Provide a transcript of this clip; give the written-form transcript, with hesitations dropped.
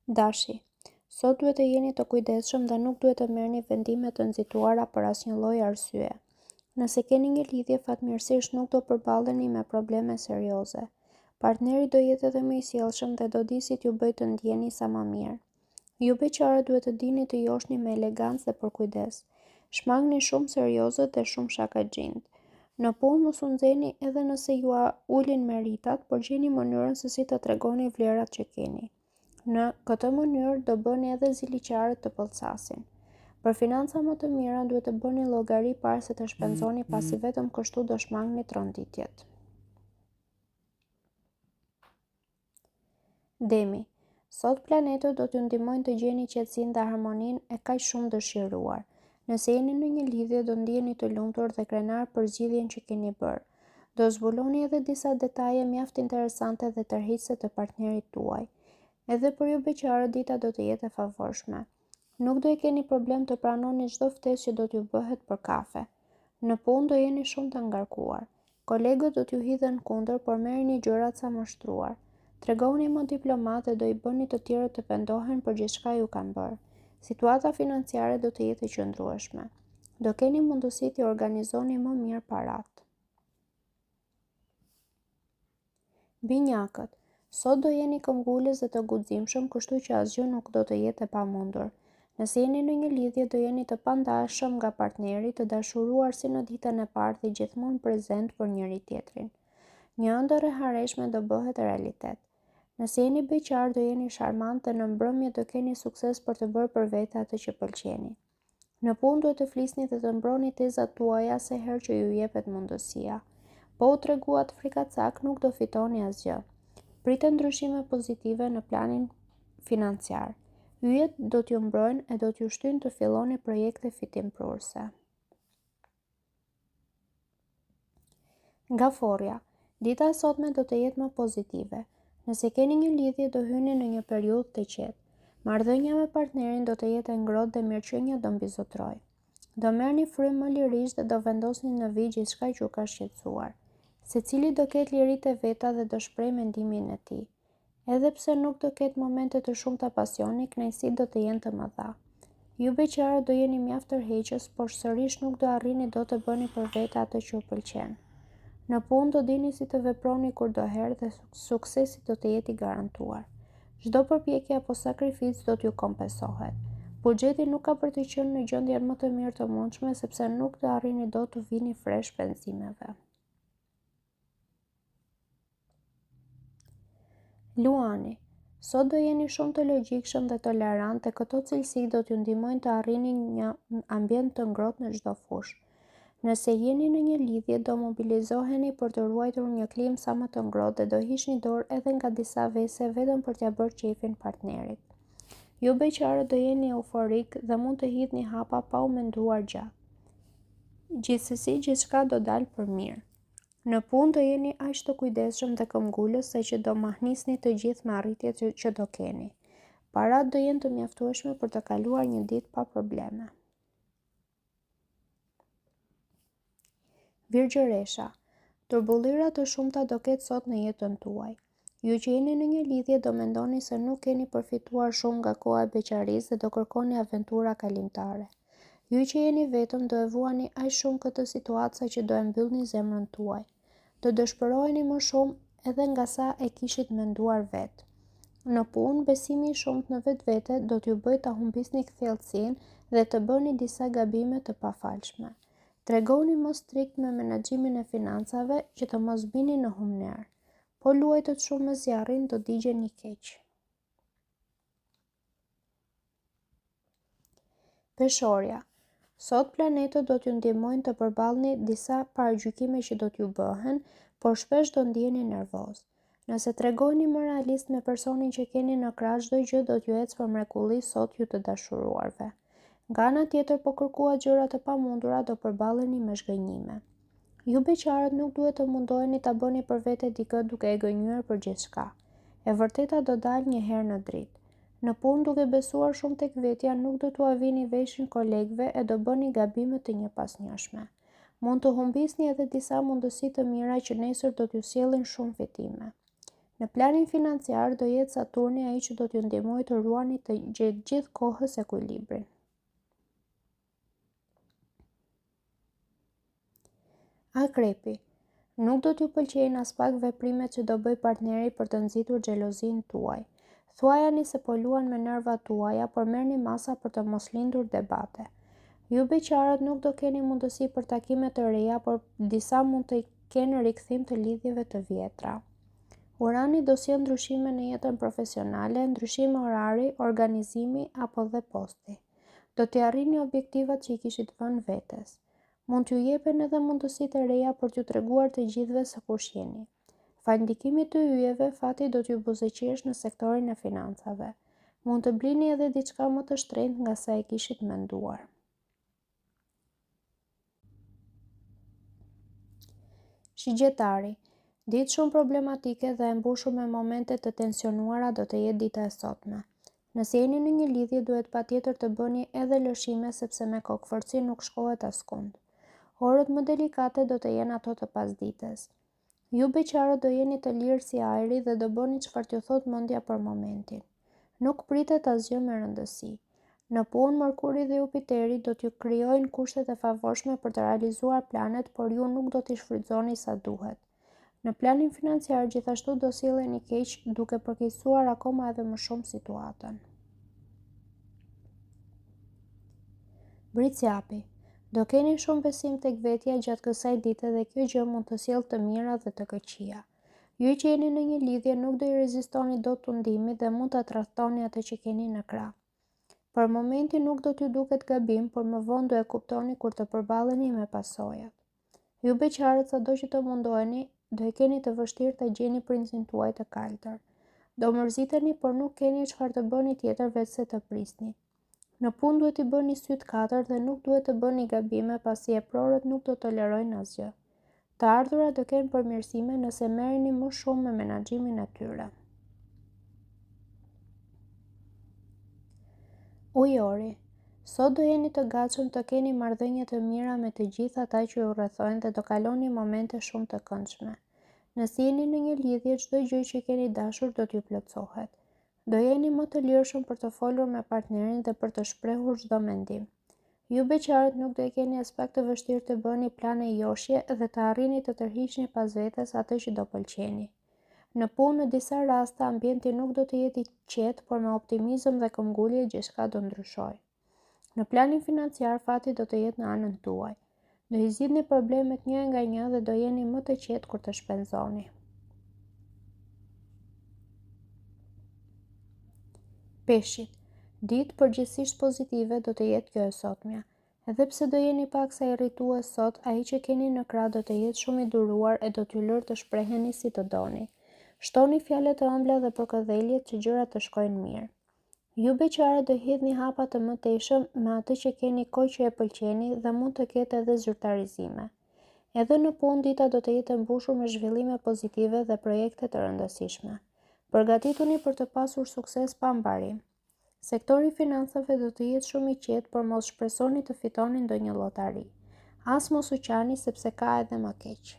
Dashi, sot duhet të jeni të kujdesshëm dhe nuk duhet të merrni vendime të nxituara për asnjë lloj arsye. Nëse keni një lidhje, fatmirësisht nuk do përballeni me probleme serioze. Partneri do jetë edhe më i sjellshëm dhe do di si t'ju bëjë të ndjeni sa më mirë. Ju beqarët duhet të dini të joshni me elegancë dhe për kujdes. Shmangni shumë seriozët dhe shumë shakaxhint. Në punë mos u nxeni edhe nëse ju ulin meritat, por gjeni mënyrën se si të tregoni vlerat që keni. Në këtë mënyrë do bëni edhe ziliqarët të pollcasin. Për financa më të mira duhet të bëni llogari para se të shpenzoni, pasi vetëm kështu do shmangni tronditjet. Demi, sot planetët do t'ju ndihmojnë të gjeni qetësinë dhe harmoninë e kaq shumë dëshiruar. Nëse jeni në një lidhje, do ndjeni të lumtur dhe krenar për zgjidhjen që keni bërë. Do zbuloni edhe disa detaje mjaft interesante dhe tërheqëse të partnerit tuaj. Edhe për ju beqarët dita do të jetë e favorshme. Nuk do e keni problem të pranoni çdo ftesë që do t'ju bëhet për kafe. Në punë do jeni shumë të ngarkuar. Kolegët do t'ju hidhen kundër, por merrni gjërat sa mashtruar. Tregoni më diplomat dhe do i bëni të tjerët të pendohen për gjithçka ju kanë bërë. Situata financiare do të jetë e qëndrueshme. Do keni mundësi t'i organizoni më mirë paratë. Binjakët, sot do jeni këmbgulës dhe të guximshëm, kështu që asgjë nuk do të jetë e pamundur. Nëse jeni në një lidhje, do jeni të pandashëm nga partneri, të dashuruar si në ditën e parë dhe gjithmonë prezent për njëri tjetrin. Një ëndër e harreshme do bëhet realitet. Nëse jeni beqar, do jeni sharmant dhe në mbrëmje do keni sukses për të bërë për vete atë që pëlqeni. Në punë duhet të flisni dhe të mbroni tezat tuaja se herë që ju jepet mundësia. Po u treguat frikacak, nuk do fitoni asgjë. Pritet ndryshime pozitive në planin financiar. Yjet do t'ju mbrojnë e do t'ju shtyjnë të filloni projekte fitimprurse. Nga forja, dita e sotme do të jetë më pozitive. Nëse keni një lidhje, do hyni në një periudhë të qetë. Marrëdhënia me partnerin do të jetë e ngrohtë dhe mirëqenia do mbizotrojë. Do merrni frymë më lirish dhe do vendosni në vijë gjithçka që u ka shqetësuar. Secili do ketë liritë e veta dhe do shpreh mendimin e tij. Edhe pse nuk do ketë momente të shumta pasioni, kënaqësitë do të jenë të mëdha. Ju beqarët do jeni mjaft tërheqës, por sërish nuk do arrini dot të bëni për vete atë që ju pëlqen. Në punë do dini si të veproni kurdoherë dhe suksesi do të jetë i garantuar. Çdo përpjekje apo sakrificë do t'ju kompensohet. Buxheti nuk ka për të qenë në gjendjen më të mirë të mundshme, sepse nuk do arrini dot të vini fresh penzimeve. Luani, sot do jeni shumë të logjikshëm dhe tolerant dhe këto cilësi do t'ju ndihmojnë të arrini një ambient të ngrohtë në çdo fushë. Nëse jeni në një lidhje, do mobilizoheni për të ruajtur një klimë sa më të ngrohtë dhe do hiqni dorë edhe nga disa vese vetëm për t'ia bërë qefin partnerit. Ju beqarët do jeni euforik dhe mund të hidhni hapa pa u menduar gjatë. Gjithsesi, gjithçka do dalë për mirë. Në punë do jeni aq të kujdesshëm dhe këmbgulës sa që do mahnisni të gjithë me arritjet që do keni. Paratë do jenë të mjaftueshme për të kaluar një ditë pa probleme. Virgjëresha, turbullira të shumta do ketë sot në jetën tuaj. Ju që jeni në një lidhje do mendoni se nuk keni përfituar shumë nga koha e beqarisë dhe do kërkoni aventura kalimtare. Ju që jeni vetëm do e vuani aq shumë këtë situatë sa që do e mbyllni zemrën tuaj. Do dëshpëroheni më shumë edhe nga sa e kishit menduar vetë. Në punë, besimi i shumtë në vetvete do t'ju bëjë ta humbisni kthjellësinë dhe të bëni disa gabime të pafalshme. Tregoni më strikt me menaxhimin e financave që të mos bini në humner. Po luajtët shumë me zjarrin do digjeni keq. Peshorja, sot planetët do t'ju ndihmojnë të përballni disa paragjykime që do t'ju bëhen, por shpesh do ndjeni nervoz. Nëse tregoni më realist me personin që keni në krah, çdo gjë do t'ju ecë për mrekulli sot ju të dashuruarve. Nga ana tjetër, po kërkuat gjëra të pamundura, do përballeni me zhgënjime. Ju beqarët nuk duhet të mundoheni ta bëni për vete dikë duke e gënjur për gjithçka. E vërteta do dalë një herë në dritë. Në punë, duke besuar shumë tek vetja, nuk do t'u avini veshin kolegëve e do bëni gabime të njëpasnjëshme. Mund të humbisni edhe disa mundësi të mira që nesër do t'ju sjellin shumë fitime. Në planin financiar do jetë Saturni ai që do t'ju ndihmojë të ruani të gjithë kohës ekuilibrin. Akrepi. Nuk do t'ju pëlqejnë as pak veprimet që do bëj partneri për të nxitur xhelozinë tuaj. Thuajani se po luan me nervat tuaja, por merrni masa për të mos lindur debate. Ju beqarët nuk do keni mundësi për takime të reja, por disa mund të kenë rikthim të lidhjeve të vjetra. Urani do sjellë ndryshime në jetën profesionale, ndryshime orari, organizimi apo dhe posti. Do t'i arrini objektivat që I kishit vënë vetes. Mund t'ju jepen edhe mundësitë e reja për t'ju treguar të gjithëve se kush jeni. Fal ndikimit të yjeve, fati do t'ju buzëqesh në sektorin e financave. Mund të blini edhe diçka më të shtrenjtë nga sa e kishit menduar. Shigjetari. Ditë shumë problematike dhe e mbushur me momente të tensionuara do të jetë dita e sotme. Nëse jeni në një lidhje, duhet patjetër të bëni edhe lëshime sepse me kokëforci nuk shkohet askund. Orët më delikate do të jenë ato të pasdites. Ju beqarët do jeni të lirë si ajri dhe do bëni çfarë t'ju thot mendja për momentin. Nuk pritet asgjë me rëndësi. Në punë, Mërkuri dhe Jupiteri do t'ju krijojnë kushtet e favorshme për të realizuar planet, por ju nuk do t'i shfrytëzoni sa duhet. Në planin financiar gjithashtu do silleni keq duke përkeqësuar akoma edhe më shumë situatën. Briciapi. Do keni shumë besim tek vetja gjatë kësaj dite dhe kjo gjë mund të sjellë të mira dhe të këqija. Ju që jeni në një lidhje nuk do I rezistoni dot tundimit dhe mund ta tradhtoni atë që keni në krah. Për momentin nuk do t'ju duket gabim, por më vonë do e kuptoni kur të përballeni me pasojat. Ju beqarët sado që të mundoheni, do e keni të vështirë të gjeni princin tuaj të kaltër. Do mërziteni, por nuk keni çfarë të bëni tjetër veçse të prisni. Në punë duhet I bëni sy të katërt dhe nuk duhet të bëni gabime pasi eprorët nuk do tolerojnë asgjë. Të ardhurat do kenë përmirësime nëse merreni më shumë me menaxhimin e tyre. Ujori. Sot do jeni të gatshëm të keni marrëdhënie të mira me të gjithë ata që ju rrethojnë dhe do kaloni momente shumë të këndshme. Nëse jeni në një lidhje, çdo gjë që keni dashur do t'ju plotësohet. Do jeni më të lirshëm për të folur me partnerin dhe për të shprehur çdo mendim. Ju beqarët nuk do e keni as pak të vështirë të bëni plane joshje dhe të arrini të tërhiqni pas vetes atë që do pëlqeni. Në punë, në disa raste, ambienti nuk do të jetë I qetë, por me optimizëm dhe këmbgulje gjithçka do ndryshojë. Në planin financiar, fati do të jetë në anën tuaj. Do I zgjidhni problemet një nga një dhe do jeni më të qetë kur të shpenzoni. Peshqit. Ditë përgjithsisht pozitive do të jetë kjo e sotmja. Edhe pse do jeni paksa irritues sot, ai që keni në krah do të jetë shumë I duruar e do t'ju lërë të shpreheni si të doni. Shtoni fjalët e ëmbla dhe përkëdheljet që gjërat të shkojnë mirë. Ju beqarët do hidhni hapa të mëtejshëm me atë që keni kohë që e pëlqeni dhe mund të ketë edhe zyrtarizime. Edhe në punë dita do të jetë e mbushur me zhvillime pozitive dhe projekte të rëndësishme. Përgatituni për të pasur sukses pa mbarim. Sektori I financave do të jetë shumë I qetë, por mos shpresoni të fitoni ndonjë llotari. As mos u qani sepse ka edhe më keq.